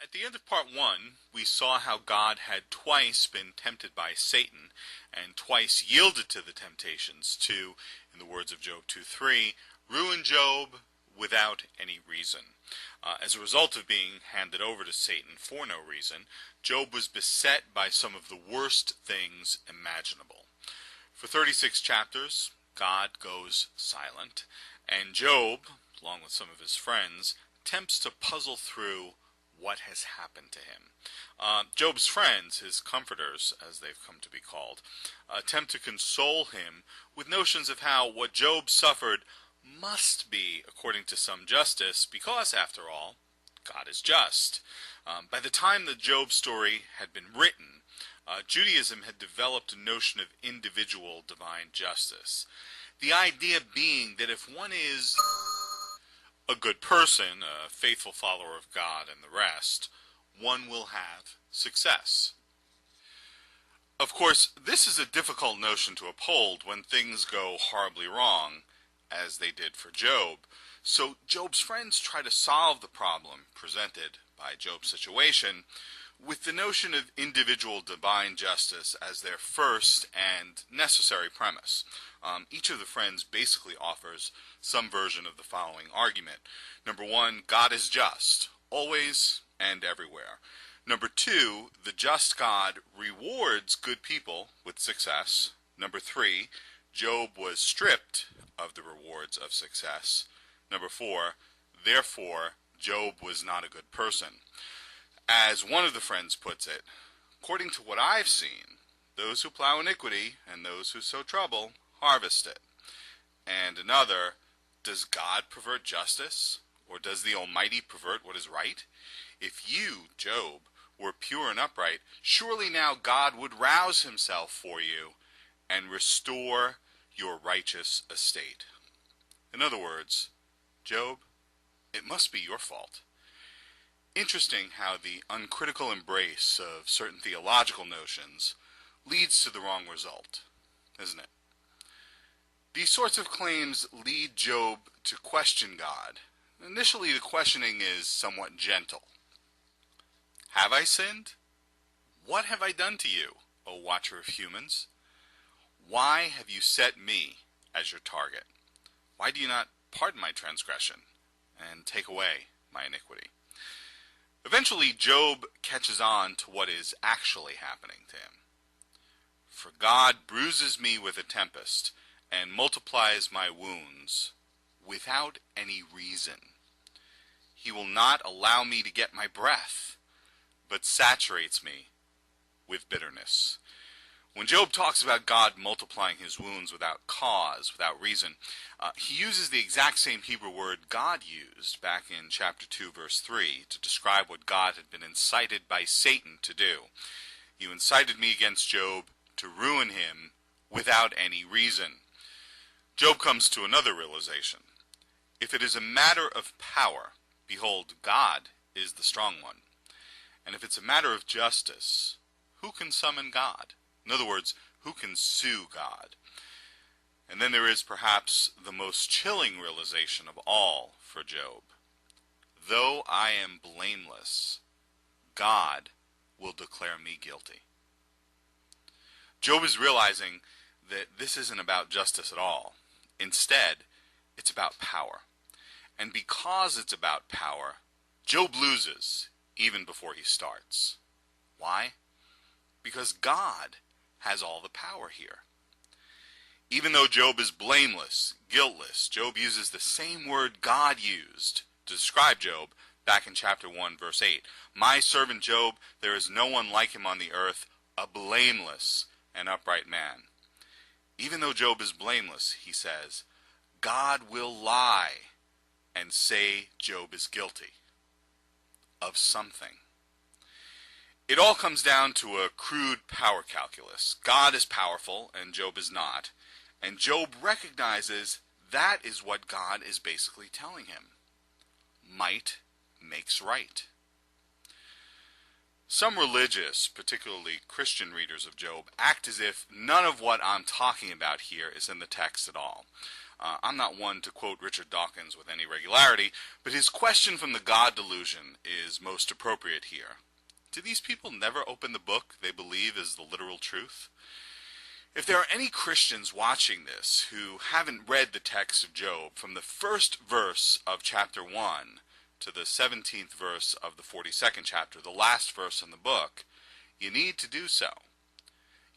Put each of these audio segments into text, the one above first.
At the end of part 1, we saw how God had twice been tempted by Satan and twice yielded to the temptations to, in the words of Job 2:3, ruin Job without any reason. As a result of being handed over to Satan for no reason, Job was beset by some of the worst things imaginable. For 36 chapters, God goes silent, and Job, along with some of his friends, attempts to puzzle through what has happened to him. Job's friends, his comforters, as they've come to be called, attempt to console him with notions of how what Job suffered must be according to some justice, because, after all, God is just. By the time the Job story had been written, Judaism had developed a notion of individual divine justice. The idea being that if one is a good person, a faithful follower of God and the rest, one will have success. Of course, this is a difficult notion to uphold when things go horribly wrong, as they did for Job. So Job's friends try to solve the problem presented by Job's situation with the notion of individual divine justice as their first and necessary premise. Each of the friends basically offers some version of the following argument. Number 1, God is just, always and everywhere. Number 2, the just God rewards good people with success. Number 3, Job was stripped of the rewards of success. Number 4, therefore, Job was not a good person. As one of the friends puts it, according to what I've seen, those who plow iniquity and those who sow trouble harvest it. And another, does God pervert justice? Or does the Almighty pervert what is right? If you, Job, were pure and upright, surely now God would rouse himself for you and restore your righteous estate. In other words, Job, it must be your fault. Interesting how the uncritical embrace of certain theological notions leads to the wrong result, isn't it? These sorts of claims lead Job to question God. Initially, the questioning is somewhat gentle. Have I sinned? What have I done to you, O watcher of humans? Why have you set me as your target? Why do you not pardon my transgression and take away my iniquity? Eventually, Job catches on to what is actually happening to him. For God bruises me with a tempest and multiplies my wounds without any reason. He will not allow me to get my breath, but saturates me with bitterness. When Job talks about God multiplying his wounds without cause, without reason, he uses the exact same Hebrew word God used back in chapter 2, verse 3, to describe what God had been incited by Satan to do. You incited me against Job to ruin him without any reason. Job comes to another realization. If it is a matter of power, behold, God is the strong one. And if it's a matter of justice, who can summon God? In other words, who can sue God? And then there is perhaps the most chilling realization of all for Job. Though I am blameless, God will declare me guilty. Job is realizing that this isn't about justice at all. Instead, it's about power. And because it's about power, Job loses even before he starts. Why? Because God has all the power here. Even though Job is blameless, guiltless, Job uses the same word God used to describe Job back in chapter 1, verse 8. My servant Job, there is no one like him on the earth, a blameless and upright man. Even though Job is blameless, he says, God will lie and say Job is guilty of something. It all comes down to a crude power calculus. God is powerful and Job is not. And Job recognizes that is what God is basically telling him. Might makes right. Some religious, particularly Christian readers of Job, act as if none of what I'm talking about here is in the text at all. I'm not one to quote Richard Dawkins with any regularity, but his question from the God delusion is most appropriate here. Do these people never open the book they believe is the literal truth? If there are any Christians watching this who haven't read the text of Job from the first verse of chapter 1 to the 17th verse of the 42nd chapter, the last verse in the book, you need to do so.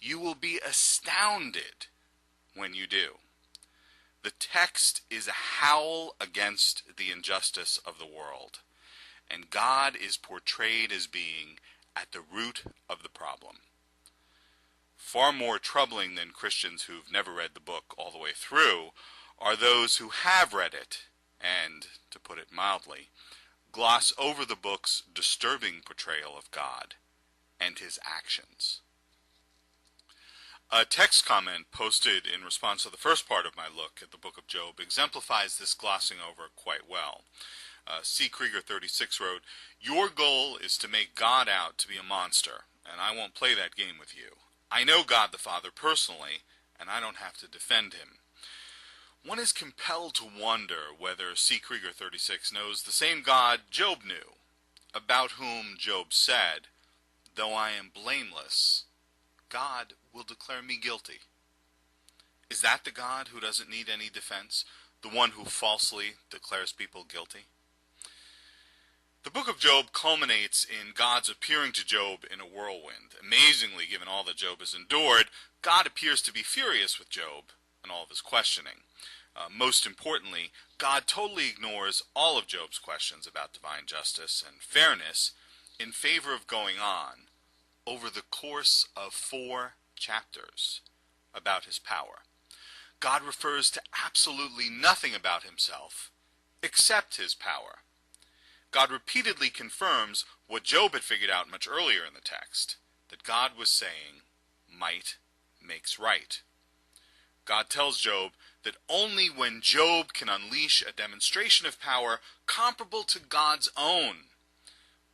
You will be astounded when you do. The text is a howl against the injustice of the world, and God is portrayed as being at the root of the problem. Far more troubling than Christians who've never read the book all the way through are those who have read it and, to put it mildly, gloss over the book's disturbing portrayal of God and his actions. A text comment posted in response to the first part of my look at the book of Job exemplifies this glossing over quite well. C. Krieger 36 wrote, "Your goal is to make God out to be a monster, and I won't play that game with you. I know God the Father personally, and I don't have to defend him." One is compelled to wonder whether C. Krieger 36 knows the same God Job knew, about whom Job said, "Though I am blameless, God will declare me guilty." Is that the God who doesn't need any defense, the one who falsely declares people guilty? The book of Job culminates in God's appearing to Job in a whirlwind. Amazingly, given all that Job has endured, God appears to be furious with Job and all of his questioning. Most importantly, God totally ignores all of Job's questions about divine justice and fairness in favor of going on, over the course of 4 chapters, about his power. God refers to absolutely nothing about himself except his power. God repeatedly confirms what Job had figured out much earlier in the text, that God was saying, might makes right. God tells Job that only when Job can unleash a demonstration of power comparable to God's own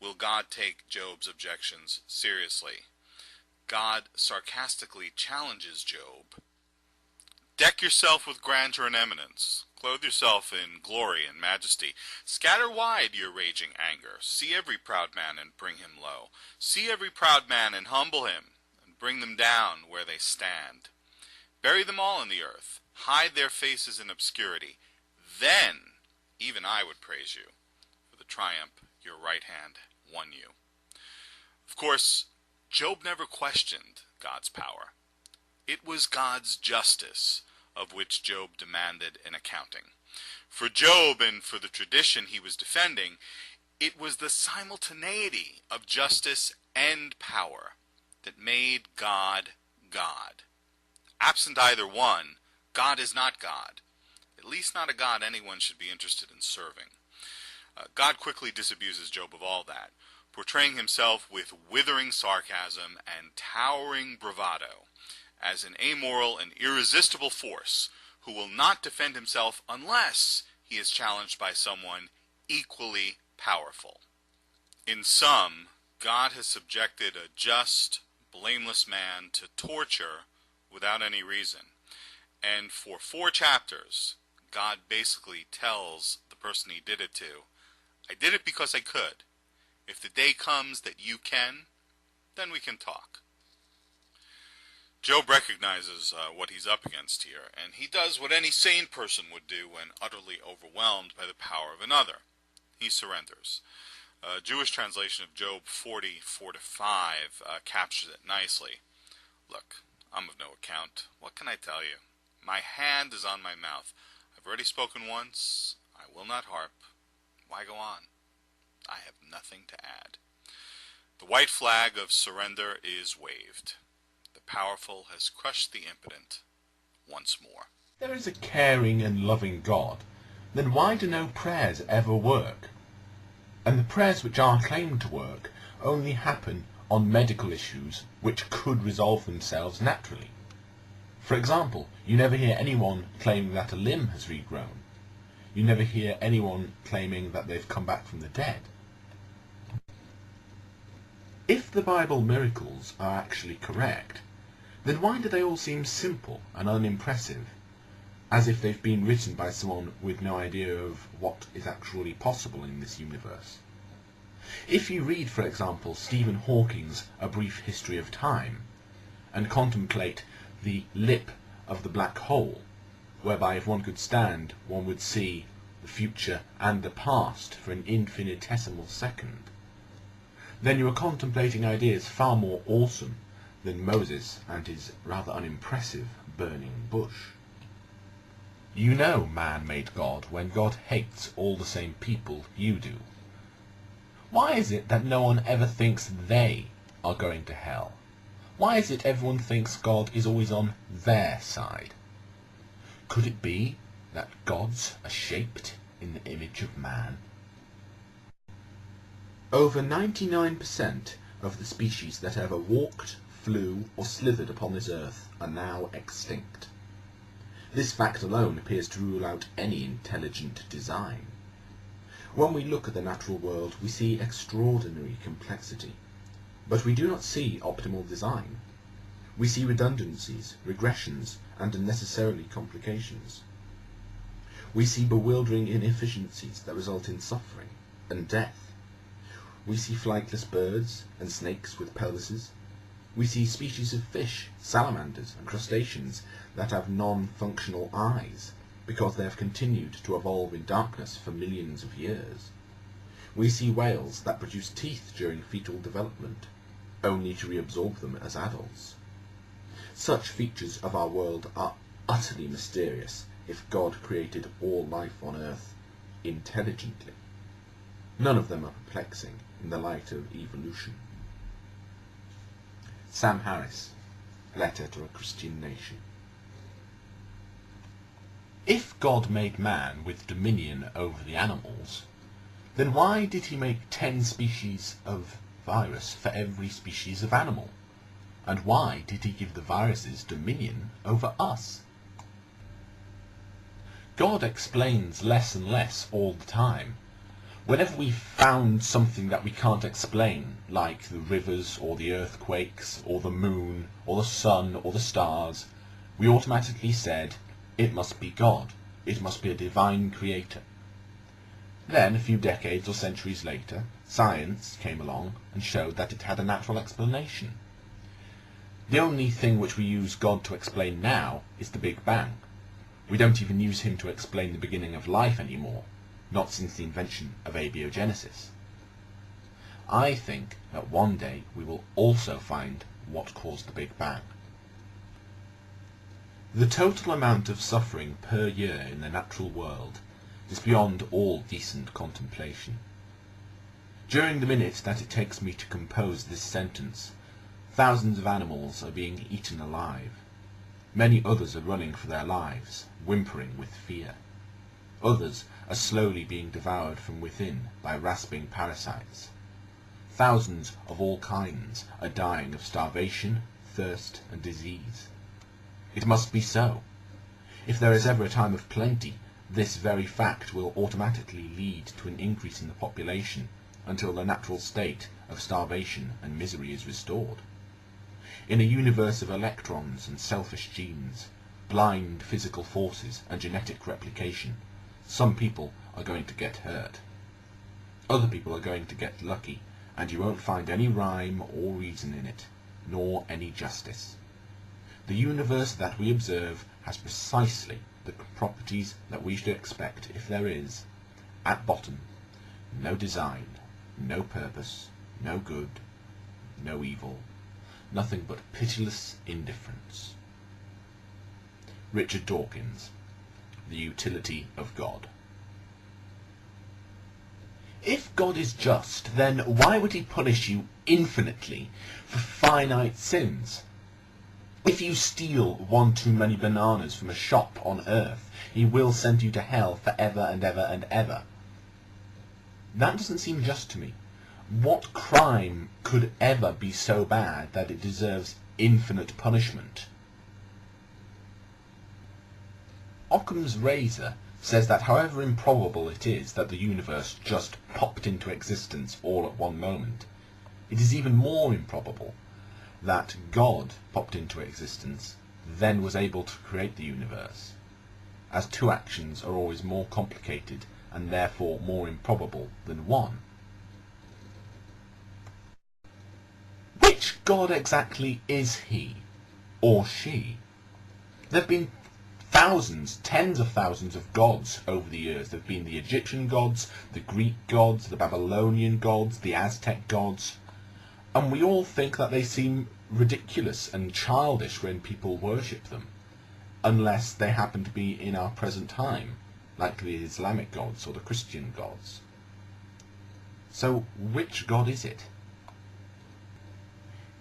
will God take Job's objections seriously. God sarcastically challenges Job. "Deck yourself with grandeur and eminence. Clothe yourself in glory and majesty. Scatter wide your raging anger. See every proud man and bring him low. See every proud man and humble him, and bring them down where they stand. Bury them all in the earth. Hide their faces in obscurity. Then even I would praise you for the triumph your right hand won you." Of course, Job never questioned God's power. It was God's justice of which Job demanded an accounting. For Job and for the tradition he was defending, it was the simultaneity of justice and power that made God God. Absent either one, God is not God, at least not a God anyone should be interested in serving. God quickly disabuses Job of all that, portraying himself with withering sarcasm and towering bravado as an amoral and irresistible force who will not defend himself unless he is challenged by someone equally powerful. In sum, God has subjected a just, blameless man to torture without any reason. And for 4 chapters, God basically tells the person he did it to, "I did it because I could. If the day comes that you can, then we can talk." Job recognizes what he's up against here, and he does what any sane person would do when utterly overwhelmed by the power of another. He surrenders. A Jewish translation of Job 40:4-5 captures it nicely. "Look, I'm of no account. What can I tell you? My hand is on my mouth. I've already spoken once. I will not harp. Why go on? I have nothing to add." The white flag of surrender is waved. The powerful has crushed the impotent once more. If there is a caring and loving God, then why do no prayers ever work? And the prayers which are claimed to work only happen on medical issues which could resolve themselves naturally. For example, you never hear anyone claiming that a limb has regrown. You never hear anyone claiming that they've come back from the dead. If the Bible miracles are actually correct, then why do they all seem simple and unimpressive, as if they've been written by someone with no idea of what is actually possible in this universe. If you read, for example, Stephen Hawking's A Brief History of Time, and contemplate the lip of the black hole, whereby if one could stand, one would see the future and the past for an infinitesimal second, then you are contemplating ideas far more awesome than Moses and his rather unimpressive burning bush. You know man made God when God hates all the same people you do. Why is it that no one ever thinks they are going to hell? Why is it everyone thinks God is always on their side? Could it be that gods are shaped in the image of man? Over 99% of the species that ever walked, flew, or slithered upon this earth are now extinct. This fact alone appears to rule out any intelligent design. When we look at the natural world, we see extraordinary complexity, but we do not see optimal design. We see redundancies, regressions, and unnecessarily complications. We see bewildering inefficiencies that result in suffering and death. We see flightless birds and snakes with pelvises. We see species of fish, salamanders, and crustaceans that have non-functional eyes because they have continued to evolve in darkness for millions of years. We see whales that produce teeth during fetal development, only to reabsorb them as adults. Such features of our world are utterly mysterious if God created all life on earth intelligently. None of them are perplexing in the light of evolution. Sam Harris, Letter to a Christian Nation. If God made man with dominion over the animals, then why did he make 10 species of virus for every species of animal? And why did he give the viruses dominion over us? God explains less and less all the time. Whenever we've found something that we can't explain, like the rivers or the earthquakes or the moon or the sun or the stars, we automatically said, it must be God, it must be a divine creator. Then, a few decades or centuries later, science came along and showed that it had a natural explanation. The only thing which we use God to explain now is the Big Bang. We don't even use him to explain the beginning of life anymore, not since the invention of abiogenesis. I think that one day we will also find what caused the Big Bang. The total amount of suffering per year in the natural world is beyond all decent contemplation. During the minute that it takes me to compose this sentence, thousands of animals are being eaten alive. Many others are running for their lives, whimpering with fear. Others are slowly being devoured from within by rasping parasites. Thousands of all kinds are dying of starvation, thirst, and disease. It must be so. If there is ever a time of plenty, this very fact will automatically lead to an increase in the population until the natural state of starvation and misery is restored. In a universe of electrons and selfish genes, blind physical forces and genetic replication, some people are going to get hurt. Other people are going to get lucky, and you won't find any rhyme or reason in it, nor any justice. The universe that we observe has precisely the properties that we should expect if there is, at bottom, no design, no purpose, no good, no evil, nothing but pitiless indifference. Richard Dawkins, The Utility of God. If God is just, then why would he punish you infinitely for finite sins? If you steal one too many bananas from a shop on earth, he will send you to hell forever and ever and ever. That doesn't seem just to me. What crime could ever be so bad that it deserves infinite punishment? Occam's razor says that however improbable it is that the universe just popped into existence all at one moment, it is even more improbable that God popped into existence, then was able to create the universe, as two actions are always more complicated and therefore more improbable than one. Which God exactly is he or she? There have been thousands, tens of thousands of gods over the years. There have been the Egyptian gods, the Greek gods, the Babylonian gods, the Aztec gods, and we all think that they seem ridiculous and childish when people worship them, unless they happen to be in our present time, like the Islamic gods or the Christian gods. So which God is it?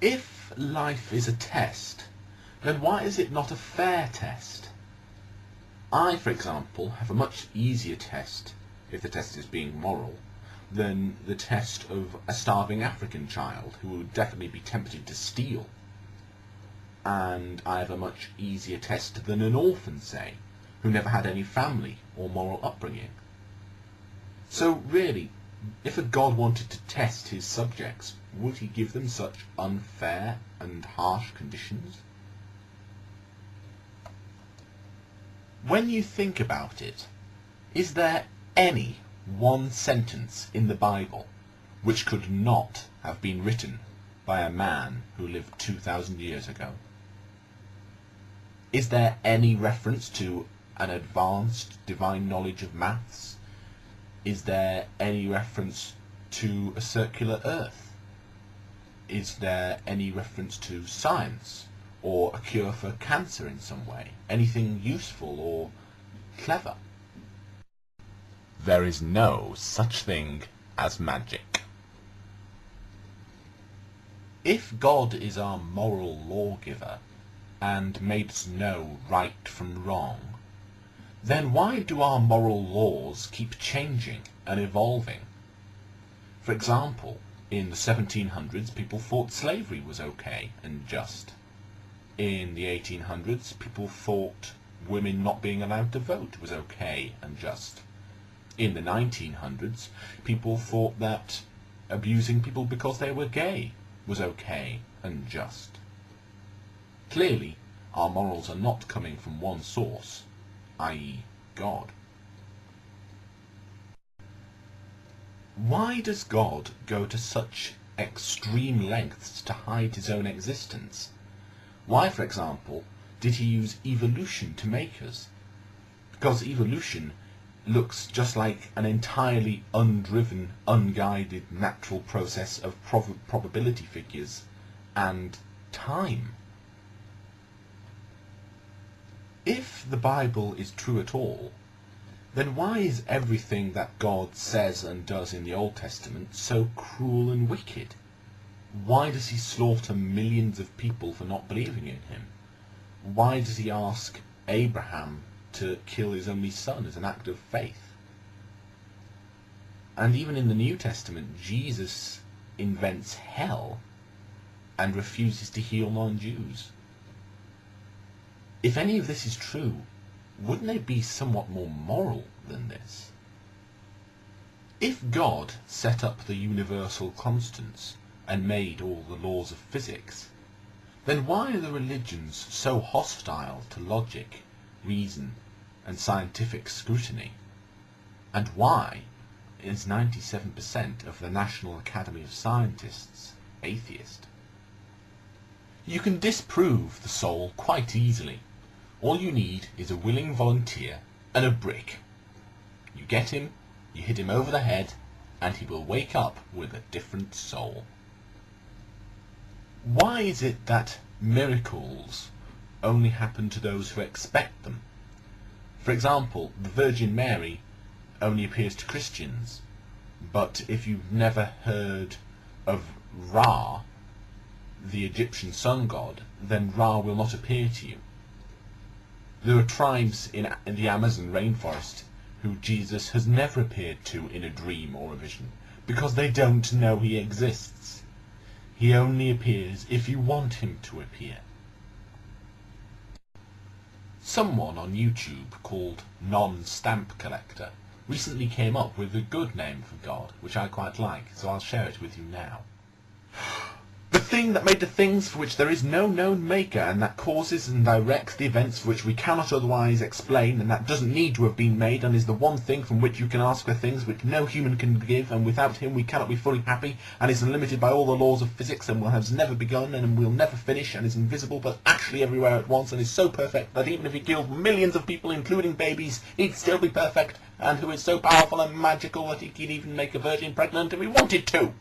If life is a test, then why is it not a fair test? I, for example, have a much easier test, if the test is being moral, than the test of a starving African child who would definitely be tempted to steal. And I have a much easier test than an orphan, say, who never had any family or moral upbringing. So really, if a God wanted to test his subjects, would he give them such unfair and harsh conditions? When you think about it, is there any one sentence in the Bible which could not have been written by a man who lived 2,000 years ago? Is there any reference to an advanced divine knowledge of maths? Is there any reference to a circular earth? Is there any reference to science or a cure for cancer in some way? Anything useful or clever? There is no such thing as magic. If God is our moral lawgiver and made us know right from wrong, then why do our moral laws keep changing and evolving? For example, in the 1700s people thought slavery was okay and just. In the 1800s people thought women not being allowed to vote was okay and just. In the 1900s people thought that abusing people because they were gay was okay and just. Clearly, our morals are not coming from one source, i.e. God. Why does God go to such extreme lengths to hide his own existence? Why, for example, did he use evolution to make us? Because evolution looks just like an entirely undriven, unguided natural process of probability figures and time. If the Bible is true at all, then why is everything that God says and does in the Old Testament so cruel and wicked? Why does he slaughter millions of people for not believing in him? Why does he ask Abraham to kill his only son as an act of faith? And even in the New Testament, Jesus invents hell and refuses to heal non-Jews. If any of this is true, wouldn't they be somewhat more moral than this? If God set up the universal constants and made all the laws of physics, then why are the religions so hostile to logic, reason, and scientific scrutiny? And why is 97% of the National Academy of Scientists atheist? You can disprove the soul quite easily. All you need is a willing volunteer and a brick. You get him, you hit him over the head, and he will wake up with a different soul. Why is it that miracles only happen to those who expect them? For example, the Virgin Mary only appears to Christians, but if you've never heard of Ra, the Egyptian sun god, then Ra will not appear to you. There are tribes in the Amazon rainforest who Jesus has never appeared to in a dream or a vision, because they don't know he exists. He only appears if you want him to appear. Someone on YouTube called Non-Stamp Collector recently came up with a good name for God, which I quite like, so I'll share it with you now. The thing that made the things for which there is no known maker, and that causes and directs the events for which we cannot otherwise explain, and that doesn't need to have been made, and is the one thing from which you can ask for things which no human can give, and without him we cannot be fully happy, and is unlimited by all the laws of physics, and has never begun, and will never finish, and is invisible but actually everywhere at once, and is so perfect that even if he killed millions of people, including babies, he'd still be perfect, and who is so powerful and magical that he could even make a virgin pregnant if he wanted to.